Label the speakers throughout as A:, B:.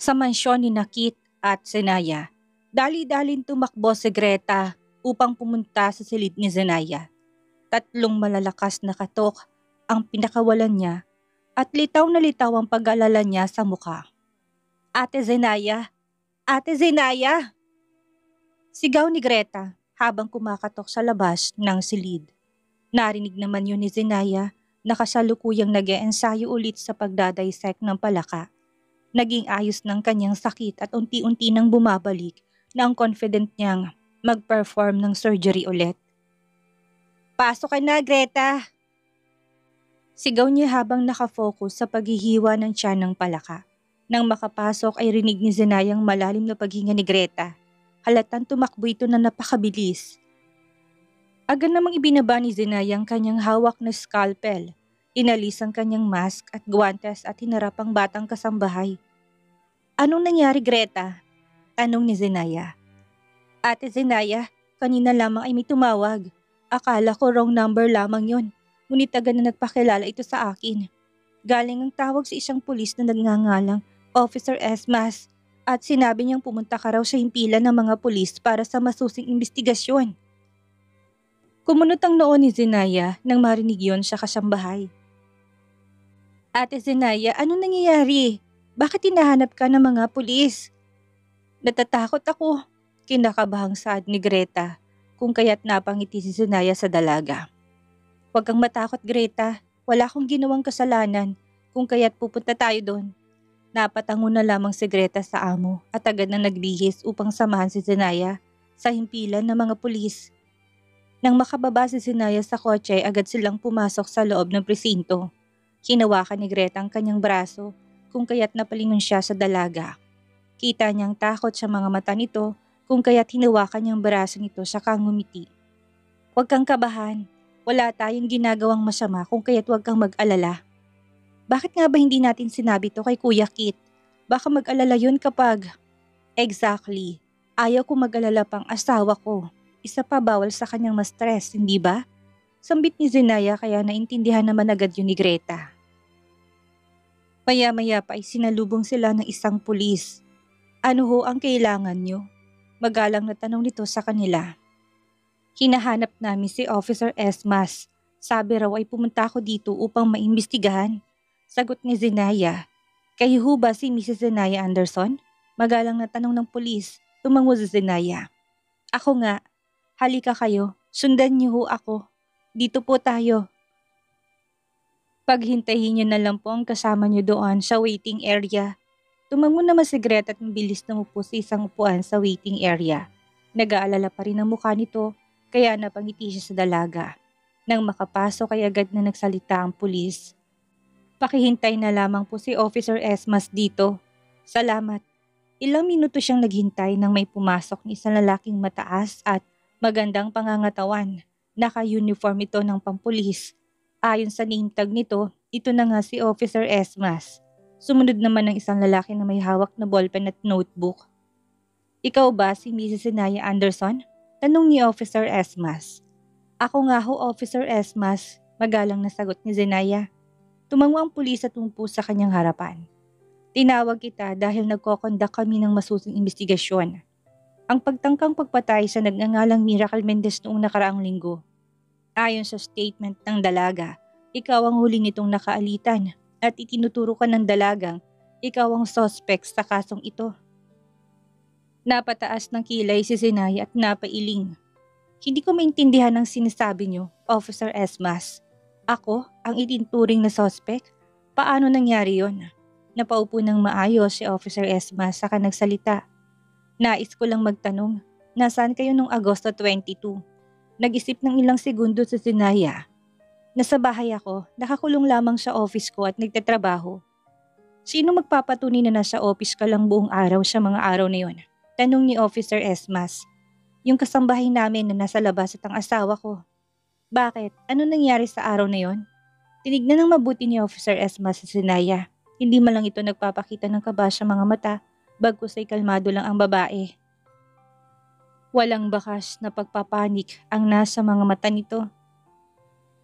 A: Sa mansyon ni Kit at Zenaya, dali-dalin tumakbo si Greta upang pumunta sa silid ni Zenaya. Tatlong malalakas na katok ang pinakawalan niya at litaw na litaw ang pag-alala niya sa mukha. Ate Zenaya! Ate Zenaya! Sigaw ni Greta habang kumakatok sa labas ng silid. Narinig naman yun ni Zenaya na kasalukuyang nag-eensayo ulit sa pagdadaysek ng palaka. Naging ayos ng kanyang sakit at unti-unti nang bumabalik na ang confident niyang mag-perform ng surgery ulit. Pasok ka na, Greta! Sigaw niya habang nakafocus sa paghihiwa ng tiyan ng palaka. Nang makapasok ay rinig ni Zenayang malalim na paghinga ni Greta. Halatang tumakbo ito na napakabilis. Agad namang ibinaba ni Zenaya ang kanyang hawak na scalpel. Inalis ang kanyang mask at guwantes at hinarap ang batang kasambahay. Anong nangyari, Greta? Tanong ni Zenaya. Ate Zenaya, kanina lamang ay may tumawag. Akala ko wrong number lamang yon. Ngunit agad na nagpakilala ito sa akin. Galing ang tawag sa isang pulis na nagngangalang Officer Esmas at sinabi niyang pumunta ka raw sa himpilan ng mga pulis para sa masusing investigasyon. Kumunot ang noo ni Zenaya nang marinig yon sa kasambahay. Ate Zenaya, anong nangyayari? Bakit hinahanap ka ng mga pulis? Natatakot ako, kinakabahang saad ni Greta, kung kaya't napangiti si Zenaya sa dalaga. Huwag kang matakot, Greta. Wala akong ginawang kasalanan, kung kaya't pupunta tayo doon. Napatango na lamang si Greta sa amo at agad na naglihis upang samahan si Zenaya sa himpilan ng mga pulis. Nang makababa si Zenaya sa kotse, agad silang pumasok sa loob ng presinto. Hinawakan ni Greta ang kanyang braso, kung kaya't napalingon siya sa dalaga. Kita niyang takot sa mga mata nito, kung kaya't hinawakan niyang braso nito saka ngumiti. Huwag kang kabahan, wala tayong ginagawang masama kung kaya't huwag kang mag-alala. Bakit nga ba hindi natin sinabi to kay Kuya Kit? Baka mag-alala yun kapag… Exactly, ayaw ko mag-alala pang asawa ko. Isa pa bawal sa kanyang ma-stress, hindi ba? Sambit ni Zenaya kaya naintindihan naman agad yun ni Greta. Maya-maya pa ay sinalubong sila ng isang pulis. Ano ho ang kailangan nyo? Magalang na tanong nito sa kanila. Hinahanap namin si Officer Esmas. Sabi raw ay pumunta ako dito upang maimbestigahan. Sagot ni Zenaya. Kayo ho ba si Mrs. Zenaya Anderson? Magalang na tanong ng pulis. Tumango si Zenaya. Ako nga. Halika kayo. Sundan niyo ho ako. Dito po tayo. Paghintayin niyo na lang po ang kasama niyo doon sa waiting area. Tumango naman si Greta at mabilis na umupo sa isang upuan sa waiting area. Nag-aalala pa rin ang mukha nito, kaya napangiti siya sa dalaga. Nang makapasok ay agad na nagsalita ang pulis. Pakihintay na lamang po si Officer Esmas dito. Salamat. Ilang minuto siyang naghintay nang may pumasok ni isang lalaking mataas at magandang pangangatawan. Naka-uniform ito ng pampulis. Ayon sa name tag nito, ito na nga si Officer Esmas. Sumunod naman ng isang lalaki na may hawak na ballpen at notebook. Ikaw ba si Mrs. Zenaya Anderson? Tanong ni Officer Esmas. Ako nga ho, Officer Esmas, magalang na sagot ni Zenaya. Tumango ang pulis at umupo sa kanyang harapan. Tinawag kita dahil nagkokondak kami ng masusing investigasyon. Ang pagtangkang pagpatay sa nagngangalang Miracle Mendez noong nakaraang linggo. Ayon sa statement ng dalaga, ikaw ang huli nitong nakaalitan at itinuturo ka ng dalagang ikaw ang suspect sa kasong ito. Napataas ng kilay si Zenaya at napailing. Hindi ko maintindihan ang sinasabi niyo, Officer Esmas. Ako ang itinturing na suspect? Paano nangyari yon? Napaupo ng maayos si Officer Esmas saka nagsalita. Nais ko lang magtanong, nasaan kayo noong Agosto 22? Nag-isip ng ilang segundo sa Zenaya. Nasa bahay ako, nakakulong lamang sa office ko at nagtatrabaho. Sino magpapatunay na nasa office ka lang buong araw sa mga araw na yon? Tanong ni Officer Esmas. Yung kasambahay namin na nasa labas at ang asawa ko. Bakit? Ano nangyari sa araw na yon? Tinignan ng mabuti ni Officer Esmas sa Zenaya. Hindi man lang ito nagpapakita ng kaba sa mga mata, bagkus ay kalmado lang ang babae. Walang bakas na pagpapanik ang nasa mga mata nito.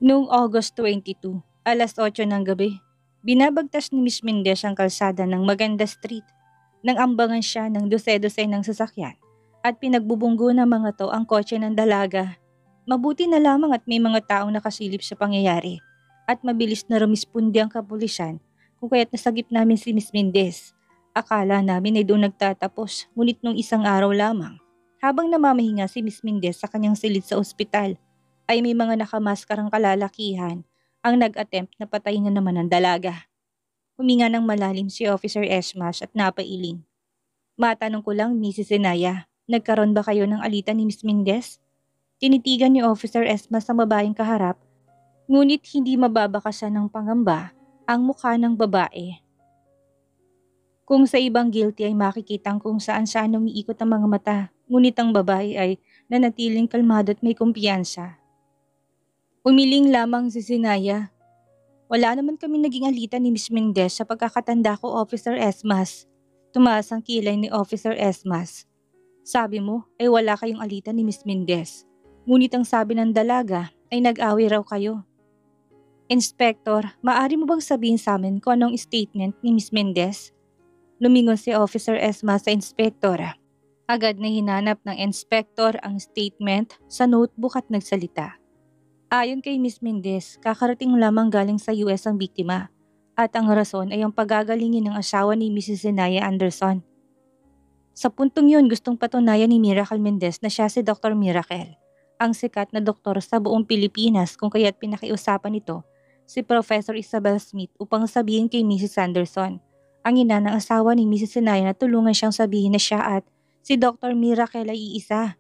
A: Noong August 22, alas 8 ng gabi, binabagtas ni Miss Mendez ang kalsada ng Maganda Street nang ambangan siya ng dose-dose ng sasakyan at pinagbubunggo ng mga to ang kotse ng dalaga. Mabuti na lamang at may mga taong nakasilip sa pangyayari at mabilis na rumispondi ang kapulisan kung kaya't nasagip namin si Miss Mendez. Akala namin ay doon nagtatapos, ngunit nung isang araw lamang, habang namamahinga si Miss Mendez sa kanyang silid sa ospital, ay may mga nakamaskarang kalalakihan ang nag-attempt na patayin na naman ang dalaga. Huminga ng malalim si Officer Esmas at napailing. Matanong ko lang, Mrs. Zenaya, nagkaroon ba kayo ng alitan ni Miss Mendez? Tinitigan ni Officer Esmas ang babaeng kaharap, ngunit hindi mababakasan ng pangamba ang mukha ng babae. Kung sa ibang guilty ay makikitang kung saan-saan umiikot ang mga mata, ngunit ang babae ay nanatiling kalmado at may kumpiyansa. Umiling lamang si Zenaya. Wala naman kami naging alitan ni Miss Mendez sa pagkakatanda ko, Officer Esmas. Tumaas ang kilay ni Officer Esmas. Sabi mo ay wala kayong alitan ni Miss Mendez. Ngunit ang sabi ng dalaga ay nag-away raw kayo. Inspector, maaari mo bang sabihin sa amin kung anong statement ni Miss Mendez? Lumingon si Officer Esmas sa inspektora. Agad na hinanap ng inspector ang statement sa notebook at nagsalita. Ayon kay Miss Mendez, kakarating lamang galing sa US ang biktima at ang rason ay ang pagagalingin ng asawa ni Mrs. Zenaya Anderson. Sa puntong yun, gustong patunayan ni Miracle Mendez na siya si Dr. Miracle, ang sikat na doktor sa buong Pilipinas kung kaya't pinakiusapan nito si Professor Isabel Smith upang sabihin kay Mrs. Anderson, ang ina ng asawa ni Mrs. Zenaya, na tulungan siyang sabihin na siya at si Dr. Miracle ay iisa.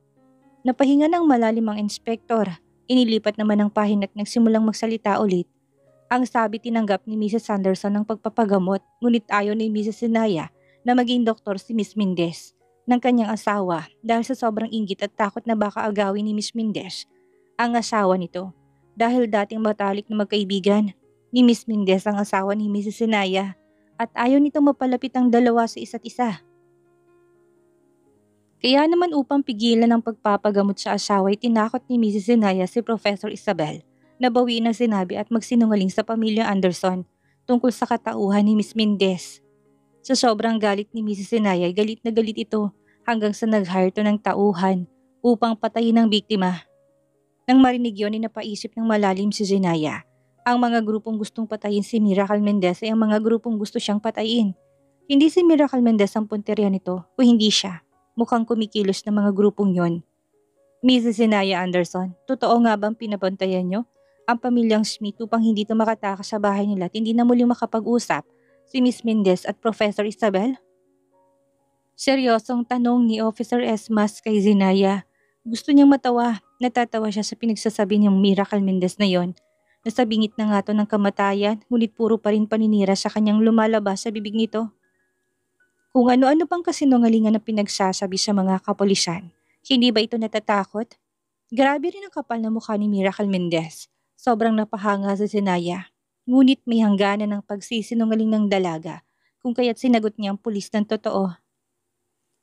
A: Napahinga ng malalim ang inspektor. Inilipat naman ang pahina at nagsimulang magsalita ulit. Ang sabi, tinanggap ni Mrs. Anderson ang pagpapagamot, ngunit ayaw ni Mrs. Zenaya na maging doktor si Miss Mendez ng kanyang asawa dahil sa sobrang inggit at takot na baka agawin ni Miss Mendez ang asawa nito. Dahil dating matalik na magkaibigan ni Miss Mendez ang asawa ni Mrs. Zenaya at ayaw nito mapalapit ang dalawa sa isa't isa. Kaya naman upang pigilan ang pagpapagamot sa asawa ay tinakot ni Mrs. Zenaya si Professor Isabel na bawiin ang sinabi at magsinungaling sa pamilya Anderson tungkol sa katauhan ni Miss Mendez. Sa sobrang galit ni Mrs. Zenaya ay galit na galit ito hanggang sa nag-hire to ng tauhan upang patayin ang biktima. Nang marinig yun ay napaisip ng malalim si Zenaya. Ang mga grupong gustong patayin si Miracle Mendez ay ang mga grupong gusto siyang patayin. Hindi si Miracle Mendez ang punteriya nito o hindi siya. Mukhang kumikilos na mga grupong yon. Mrs. Zenaya Anderson, totoo nga bang pinabantayan nyo ang pamilyang Smith upang hindi ito makatakas sa bahay nila at hindi na muling makapag-usap si Miss Mendez at Professor Isabel? Seryosong tanong ni Officer Esmas kay Zenaya. Gusto niyang matawa, natatawa siya sa pinagsasabi niyang Miracle Mendez na yon. Nasabingit na nga to ng kamatayan, ngunit puro pa rin paninira sa kanyang lumalabas sa bibig nito. Kung ano-ano pang kasinungalingan na pinagsasabi sa mga kapulisan, hindi ba ito natatakot? Grabe rin ang kapal na mukha ni Miracle Mendez. Sobrang napahanga sa Zenaya. Ngunit may hangganan ng pagsisinungaling ng dalaga kung kaya't sinagot niya ang pulis ng totoo.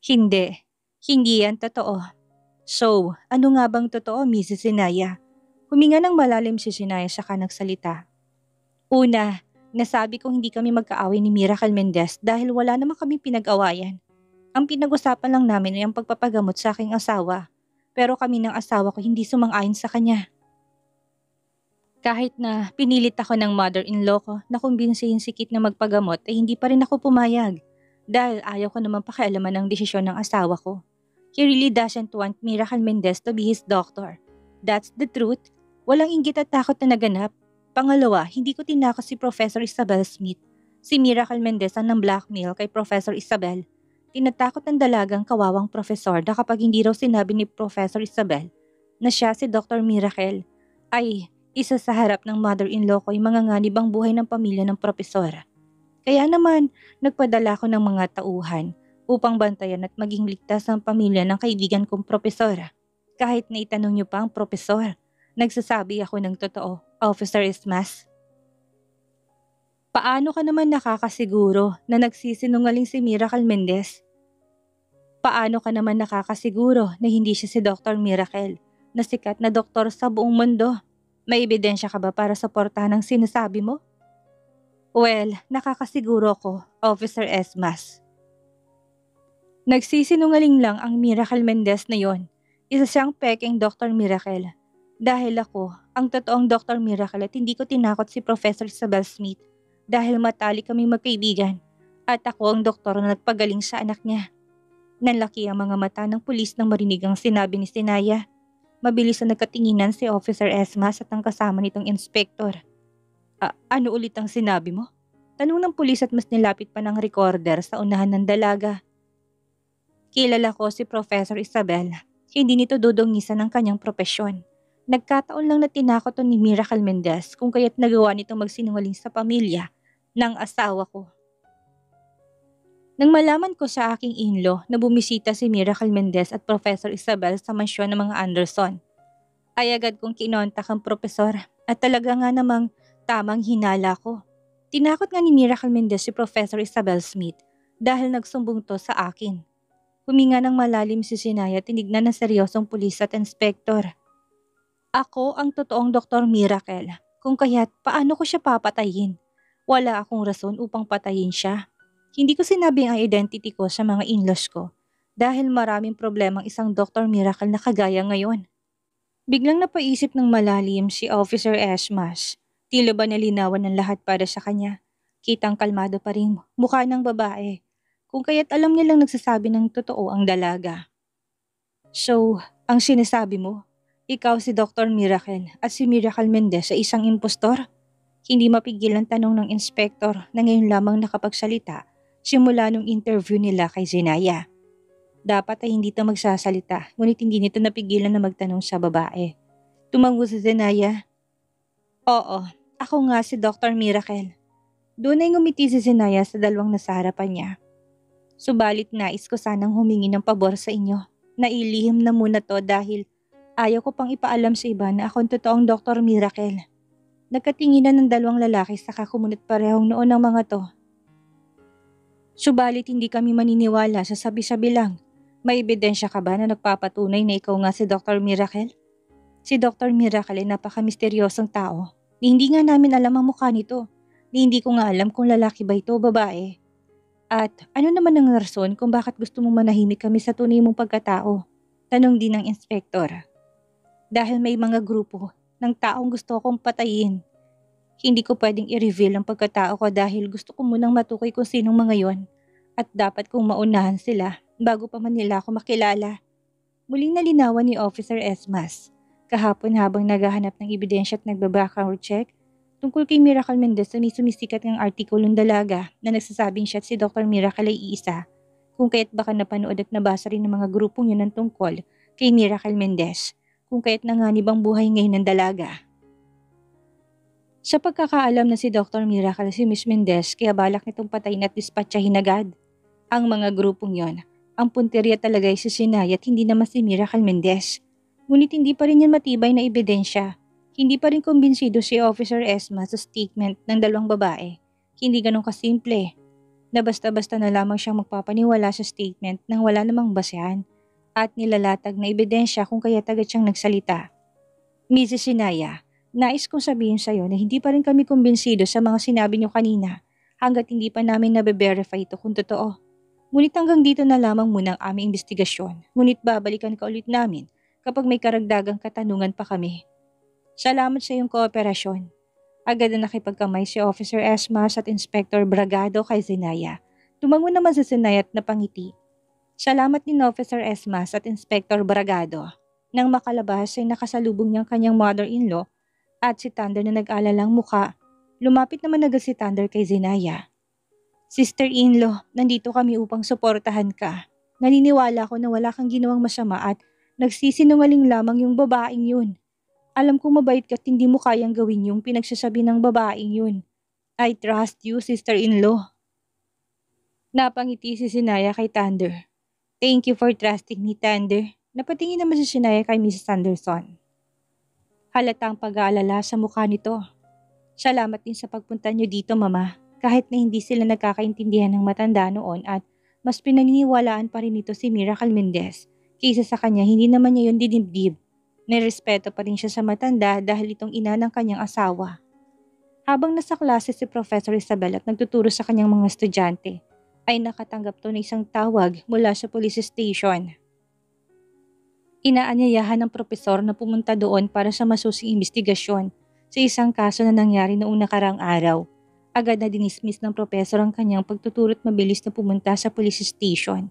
A: Hindi. Hindi yan totoo. So, ano nga bang totoo, Mrs. Zenaya? Huminga ng malalim si Zenaya saka nagsalita. Una, nasabi kong hindi kami magkaaway ni Miracle Mendez dahil wala naman kami pinag-awayan. Ang pinag-usapan lang namin ay ang pagpapagamot sa aking asawa. Pero kami ng asawa ko hindi sumang-ayon sa kanya. Kahit na pinilit ako ng mother-in-law ko na kumbinsihin si Kit na magpagamot ay hindi pa rin ako pumayag. Dahil ayaw ko naman pakialaman ang desisyon ng asawa ko. He really doesn't want Miracle Mendez to be his doctor. That's the truth. Walang inggit at takot na naganap. Pangalawa, hindi ko tinakot si Professor Isabel Smith. Si Miracle Mendez ang nang blackmail kay Professor Isabel. Tinatakot ng dalagang kawawang profesor na kapag hindi raw sinabi ni Professor Isabel na siya si Dr. Miracle, ay isa sa harap ng mother-in-law ko ay manganganib ang buhay ng pamilya ng propesor. Kaya naman, nagpadala ko ng mga tauhan upang bantayan at maging ligtas ang pamilya ng kaibigan kong propesor. Kahit na itanong niyo pa ang propesor, nagsasabi ako ng totoo, Officer Esmas. Paano ka naman nakakasiguro na nagsisinungaling si Miracle Mendez? Paano ka naman nakakasiguro na hindi siya si Dr. Miracle, na sikat na doktor sa buong mundo? May ebidensya ka ba para suportahan ang sinasabi mo? Well, nakakasiguro ko, Officer Esmas. Nagsisinungaling lang ang Miracle Mendez na yon. Isa siyang peking Dr. Miracle. Dahil ako, ang totoong Dr. Miracle at hindi ko tinakot si Professor Isabel Smith dahil matalik kaming magkaibigan at ako ang doktor na nagpagaling sa anak niya. Nanlaki ang mga mata ng pulis nang marinig ang sinabi ni Sinaya. Mabilis na nagkatinginan si Officer Esmas at ang kasama nitong inspektor. Ano ulit ang sinabi mo? Tanong ng pulis at mas nilapit pa ng recorder sa unahan ng dalaga. Kilala ko si Professor Isabel. Hindi nito dudungisan ang kanyang propesyon. Nagkataon lang na tinakot ni Miracle Mendez kung kaya't nagawa nitong magsinungaling sa pamilya ng asawa ko. Nang malaman ko sa aking in-law na bumisita si Miracle Mendez at Professor Isabel sa mansyon ng mga Anderson, ay agad kong kinontak ang propesor at talaga nga namang tamang hinala ko. Tinakot nga ni Miracle Mendez si Professor Isabel Smith dahil nagsumbong to sa akin. Huminga ng malalim si Sinaya at tinignan ng seryosong pulis at inspektor. Ako ang totoong Dr. Miracle, kung kaya't paano ko siya papatayin? Wala akong rason upang patayin siya. Hindi ko sinabi ang identity ko sa mga in-laws ko dahil maraming problemang isang Dr. Miracle na kagaya ngayon. Biglang napaisip ng malalim si Officer Esmas. Tila ba nalinawan ng lahat para sa kanya? Kitang kalmado pa rin mukha ng babae. Kung kaya't alam niya lang nagsasabi ng totoo ang dalaga. So, ang sinasabi mo, ikaw si Dr. Miracle at si Miracle Mendez ay isang impostor? Hindi mapigil ang tanong ng inspektor na ngayon lamang nakapagsalita simula nung interview nila kay Zenaya. Dapat ay hindi ito magsasalita, ngunit hindi nito napigilan na magtanong sa babae. Tumango si Zenaya. Oo, ako nga si Dr. Miracle. Doon ay ngumiti si Zenaya sa dalawang nasa harapan niya. Subalit nais ko sanang humingi ng pabor sa inyo. Nailihim na muna to dahil ayaw ko pang ipaalam sa iba na akong totoong Dr. Miracle. Nagkatinginan ng dalawang lalaki saka kumunot parehong noon ng mga to. Subalit hindi kami maniniwala sa sabi-sabi lang. May ebidensya ka ba na nagpapatunay na ikaw nga si Dr. Miracle? Si Dr. Miracle ay napaka-misteryosong tao. Hindi nga namin alam ang mukha nito. Hindi ko nga alam kung lalaki ba ito o babae. At ano naman ang rason kung bakit gusto mong manahimik kami sa tunay mong pagkatao? Tanong din ng inspektor. Dahil may mga grupo ng taong gusto akong patayin. Hindi ko pwedeng i-reveal ang pagkatao ko dahil gusto ko munang matukoy kung sinong mga yon at dapat kong maunahan sila bago pa man nila ako makilala. Muling nalinawan ni Officer Esmas. Kahapon habang naghahanap ng ebidensya at nagba-background check, tungkol kay Miracle Mendez na may sumisikat ng artikulong dalaga na nagsasabing siya at si Dr. Miracle ay iisa. Kung kaya't baka napanood at nabasa rin ng mga grupong yun ang tungkol kay Miracle Mendez. Kung kaya't nanganib ang buhay ngayon ng dalaga. Sa pagkakaalam na si Dr. Miracle si Miss Mendez kaya balak nitong patayin at dispatchahin agad. Ang mga grupong yon, ang punteriya talaga ay si Sinaya at hindi naman si Miracle Mendez. Ngunit hindi pa rin yan matibay na ebidensya. Hindi pa rin kumbinsido si Officer Esma sa statement ng dalawang babae. Hindi ganun kasimple. Na basta-basta na lamang siyang magpapaniwala sa statement nang wala namang basehan at nilalatag na ebidensya kung kaya agad siyang nagsalita. Mrs. Sinaya, nais kong sabihin sa iyo na hindi pa rin kami kumbinsido sa mga sinabi niyo kanina hanggat hindi pa namin nabe-verify ito kung totoo. Ngunit hanggang dito na lamang muna ang aming investigasyon. Ngunit babalikan ka ulit namin kapag may karagdagang katanungan pa kami. Salamat sa iyong kooperasyon. Agad na nakipagkamay si Officer Esmas at Inspector Bragado kay Zenaya. Tumango naman si Zenaya at napangiti. Salamat din Officer Esmas at Inspector Bragado. Nang makalabas ay nakasalubong niyang kanyang mother-in-law at si Thunder na nag-alalang muka. Lumapit naman agad si Thunder kay Zenaya. Sister-in-law, nandito kami upang suportahan ka. Naniniwala ko na wala kang ginawang masama at nagsisinungaling lamang yung babaeng yun. Alam kong mabait ka at hindi mo kayang gawin yung pinagsasabi ng babaeng yun. I trust you, sister-in-law. Napangiti si Sinaya kay Thunder. Thank you for trusting me, Thunder. Napatingin naman si Sinaya kay Mrs. Anderson. Halatang pag-aalala sa mukha nito. Salamat din sa pagpunta niyo dito, Mama. Kahit na hindi sila nagkakaintindihan ng matanda noon at mas pinaniniwalaan pa rin nito si Miracle Mendez. Kaysa sa kanya, hindi naman niya yun dinibdib. May respeto pa rin siya sa matanda dahil itong ina ng kanyang asawa. Habang nasa klase si Professor Isabel at nagtuturo sa kanyang mga estudyante, ay nakatanggap to ng isang tawag mula sa police station. Inaanyayahan ng propesor na pumunta doon para sa masusing investigasyon sa isang kaso na nangyari noong nakaraang araw. Agad na dinismiss ng propesor ang kanyang pagtuturo at mabilis na pumunta sa police station.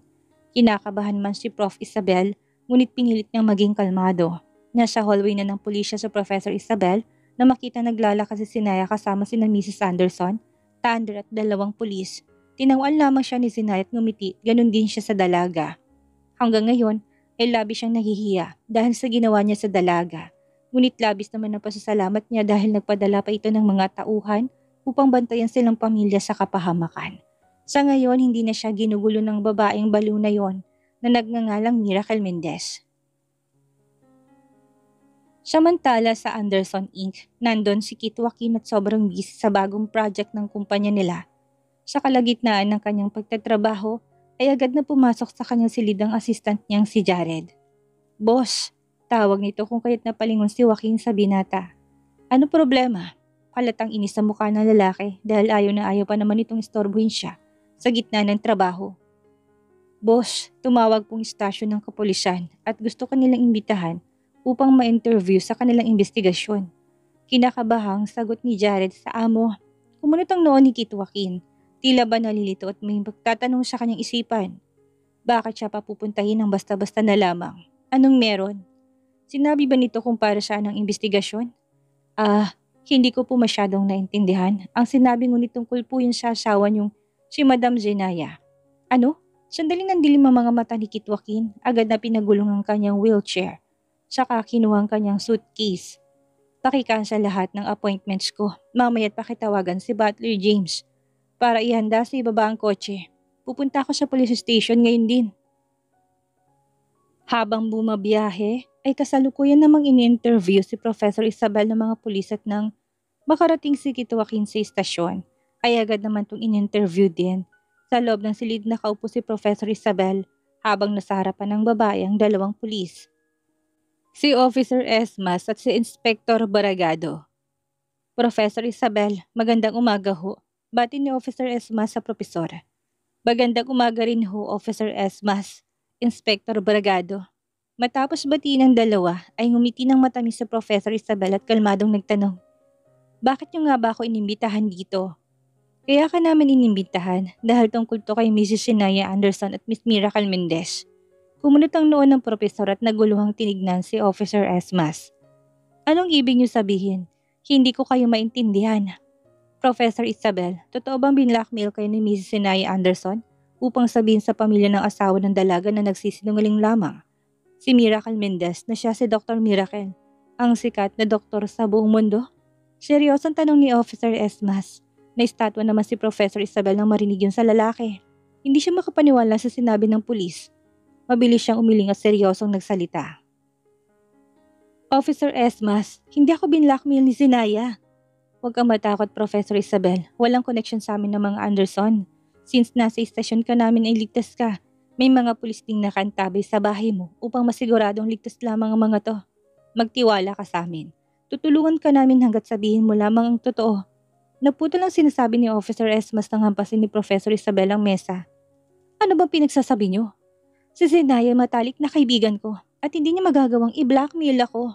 A: Kinakabahan man si Prof. Isabel, ngunit pinilit niyang maging kalmado. Nasa hallway na ng pulisya sa Professor Isabel na makita naglalakad si Sinaya kasama sina Mrs. Anderson, Thunder at 2 pulis. Tinawaan lamang siya ni Sinaya at ngumiti, ganun din siya sa dalaga. Hanggang ngayon, ay labis siyang nahihiya dahil sa ginawa niya sa dalaga. Ngunit labis naman ang pasasalamat niya dahil nagpadala pa ito ng mga tauhan upang bantayan silang pamilya sa kapahamakan. Sa ngayon, hindi na siya ginugulo ng babaeng baliw na yon na nagngangalang Miracle Mendez. Samantala sa Anderson Inc., nandun si Kit Joaquin at sobrang busy sa bagong project ng kumpanya nila. Sa kalagitnaan ng kanyang pagtatrabaho, ay agad na pumasok sa kanyang silid ang assistant niyang si Jared. "Boss," tawag nito kung kaya't napalingon si Joaquin sa binata. "Ano problema?" Halatang inis sa mukha ng lalaki dahil ayaw na ayaw pa naman itong istorbuhin siya sa gitna ng trabaho. "Boss, tumawag pong istasyon ng kapulisan at gusto kanilang imbitahan upang ma-interview sa kanilang investigasyon." Kinakabahang sagot ni Jared sa amo. Kumunot ang noon ni Kit Joaquin. Tila ba nalilito at may pagtatanong sa kanyang isipan. Bakit siya papupuntahin ng basta-basta na lamang? Anong meron? Sinabi ba nito kung para saan ang investigasyon? Hindi ko po masyadong naintindihan. Ang sinabi ngunit tungkol po yun sa asawa niyong si Madam Zenaya. Ano? Sandali nandilim ang mga mata ni Kit Joaquin. Agad na pinagulong ang kanyang wheelchair. Saka kinuha ang kanyang suitcase. "Pakikansel lahat ng appointments ko. Mamaya't pakitawagan si Butler James para ihanda sa ibaba ang kotse. Pupunta ako sa police station ngayon din." Habang bumabiyahe, ay kasalukuyan namang ini-interview si Professor Isabel ng mga pulis at nang makarating si Kit Joaquin sa istasyon, ay agad naman itong in-interview din. Sa loob ng silid nakaupo si Professor Isabel habang nasa harapan ng babae ang 2 pulis. Si Officer Esmas at si Inspector Baragado. "Professor Isabel, magandang umaga ho." Bati ni Officer Esmas sa propesor. "Magandang umaga rin ho, Officer Esmas." Inspector Baragado. Matapos batiin ng dalawa ay ngumiti ng matamis sa Professor Isabel at kalmadong nagtanong, "Bakit niyo nga ba ako inimbitahan dito?" "Kaya ka namin inimbitahan dahil tungkol to kay Mrs. Sinaya Anderson at Miss Miracle Mendez." Kumunot ang noon ng propesor at naguluhang tinignan si Officer Esmas. "Anong ibig niyo sabihin? Hindi ko kayo maintindihan." "Professor Isabel, totoo bang binlockmail kayo ni Mrs. Sinaya Anderson upang sabihin sa pamilya ng asawa ng dalaga na nagsisinungaling lamang? Si Miracle Mendez na siya si Dr. Miracle, ang sikat na doktor sa buong mundo?" Seryosong tanong ni Officer Esmas. Naistatwa naman si Professor Isabel nang marinig yun sa lalaki. Hindi siya makapaniwala sa sinabi ng pulis. Mabilis siyang umiling at seryosong nagsalita. "Officer Esmas, hindi ako binlockmail ni Zinaya." "Huwag kang matakot, Professor Isabel. Walang connection sa amin ng mga Anderson. Since nasa istasyon ka namin ay ligtas ka, may mga pulis ding nakantabay sa bahay mo upang masiguradong ligtas lamang ang mga to. Magtiwala ka sa amin. Tutulungan ka namin hanggat sabihin mo lamang ang totoo." Naputol ang sinasabi ni Officer Esmas nang hampasin ni Professor Isabel ang mesa. "Ano bang pinagsasabi niyo? Si Zenaya matalik na kaibigan ko at hindi niya magagawang i-blackmail ako.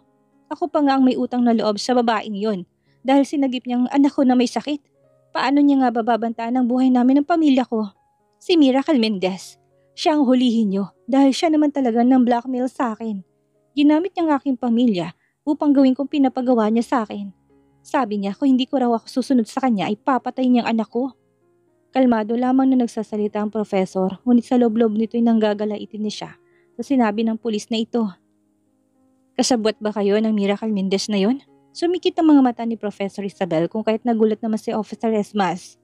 A: Ako pa nga ang may utang na loob sa babaeng yon dahil sinagip niyang anak ko na may sakit. Paano niya nga bababantaan ang buhay namin ng pamilya ko? Si Miracle Mendez. Siya ang hulihin niyo dahil siya naman talaga ng blackmail sa akin. Ginamit niya ang aking pamilya upang gawin kong pinapagawa niya sa akin. Sabi niya kung hindi ko raw ako susunod sa kanya ay papatay niyang anak ko." Kalmado lamang na nagsasalita ang professor, ngunit sa loob-loob nito'y nanggagalaitin niya siya sa sinabi ng pulis na ito. "Kasabwat ba kayo ng Miracle Mendez na yon?" Sumikit ang mga mata ni Professor Isabel kung kahit nagulat naman si Officer Esmas.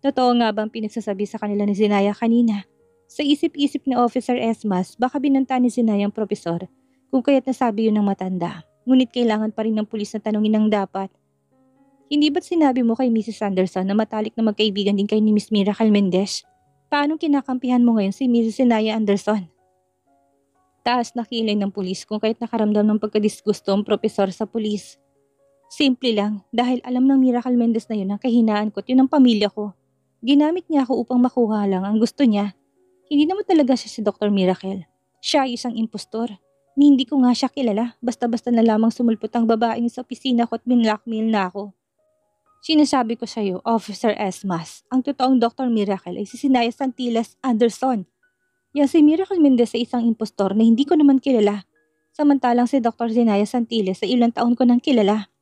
A: Totoo nga bang pinagsasabi sa kanila ni Zinaya kanina? Sa isip-isip ni Officer Esmas, baka binanta ni Zinaya ang propesor kung kaya't nasabi yun ng matanda. Ngunit kailangan pa rin ng pulis na tanungin ang dapat. "Hindi ba't sinabi mo kay Mrs. Anderson na matalik na magkaibigan din kayo ni Miss Miracle Mendez?" Paano kinakampihan mo ngayon si Mrs. Sinaya Anderson? Taas na kilay ng pulis kung kahit nakaramdam ng pagkadisgusto ang propesor sa pulis. Simple lang, dahil alam ng Miracle Mendez na yun ang kahinaan ko at yun ang pamilya ko. Ginamit niya ako upang makuha lang ang gusto niya. Hindi naman talaga siya si Dr. Miracle. Siya ay isang impostor. Ni hindi ko nga siya kilala, basta-basta na lamang sumulpot ang babaeng sa opisina ko at binlockmail na ako. Sinasabi ko sa iyo, Officer Esmas, ang totoong Dr. Miracle ay si Sinaya Santilas Anderson. Yan si Miracle Mendez ay isang impostor na hindi ko naman kilala. Samantalang si Dr. Sinaya Santilas ay ilang taon ko nang kilala.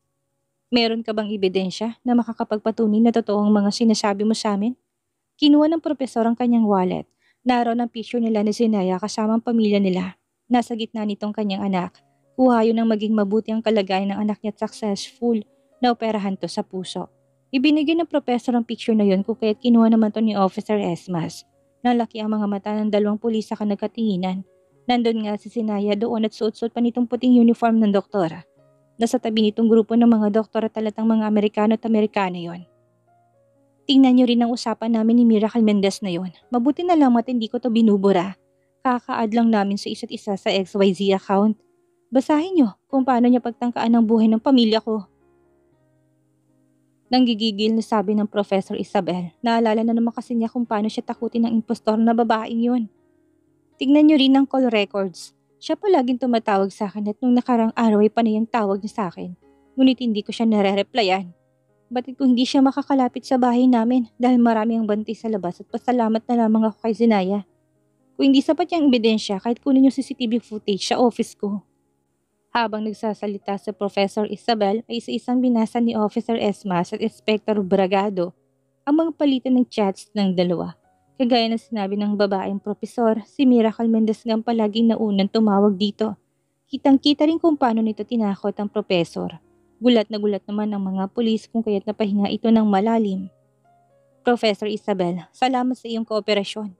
A: Meron ka bang ebidensya na makakapagpatunay na totoo ang mga sinasabi mo sa amin? Kinuha ng propesor ang kanyang wallet. Naroon ang picture nila ni Sinaya kasama ang pamilya nila. Nasa gitna nitong kanyang anak. Kuha yun ng maging mabuti ang kalagayan ng anak niya at successful na operahan to sa puso. Ibinigay ng propesor ang picture na yun kung kaya't kinuha naman to ni Officer Esmas. Nalaki ang mga mata ng dalawang pulis sa nagkatinginan. Nandun nga si Sinaya doon at suot-suot pa nitong puting uniform ng doktor. Nasa tabi nitong grupo ng mga doktor at talatang mga Amerikano at Amerikana yon. Tingnan niyo rin ang usapan namin ni Miracle Mendez na yon. Mabuti na lang hindi ko to binubura. Kaka-add lang namin sa isa't isa sa XYZ account. Basahin niyo kung paano niya pagtangkaan ang buhay ng pamilya ko. Nanggigigil na sabi ng Professor Isabel. Naalala na naman kasi niya kung paano siya takutin ng impostor na babaeng yun. Tingnan niyo rin ang call records. Siya palaging tumatawag sa akin at nung nakarang araw ay panayang tawag niya sa akin. Ngunit hindi ko siya nare-replyan. Batid kung hindi siya makakalapit sa bahay namin dahil marami ang bantay sa labas at pasalamat na lamang ako kay Sinaya. Kung hindi sapat yung ebidensya kahit kunin yung CCTV footage sa office ko. Habang nagsasalita si Professor Isabel ay isa-isang binasa ni Officer Esmas at Inspector Bragado ang mga palitan ng chats ng dalawa. Kagaya ng sinabi ng babaeng propesor, si Miracle Mendez nga palaging naunang tumawag dito. Kitang-kita rin kung paano nito tinakot ang propesor. Gulat na gulat naman ang mga pulis kung kaya't napahinga ito ng malalim. Professor Isabel, salamat sa iyong kooperasyon.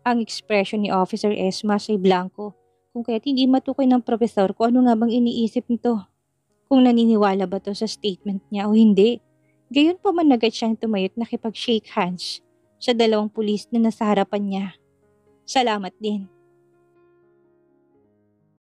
A: Ang ekspresyon ni Officer Esmas ay blanco. Kung kaya't hindi matukoy ng propesor kung ano nga bang iniisip nito. Kung naniniwala ba to sa statement niya o hindi. Gayon pa man agad siyang tumayot nakipag-shake hands sa dalawang pulis na nasa harapan niya. Salamat din.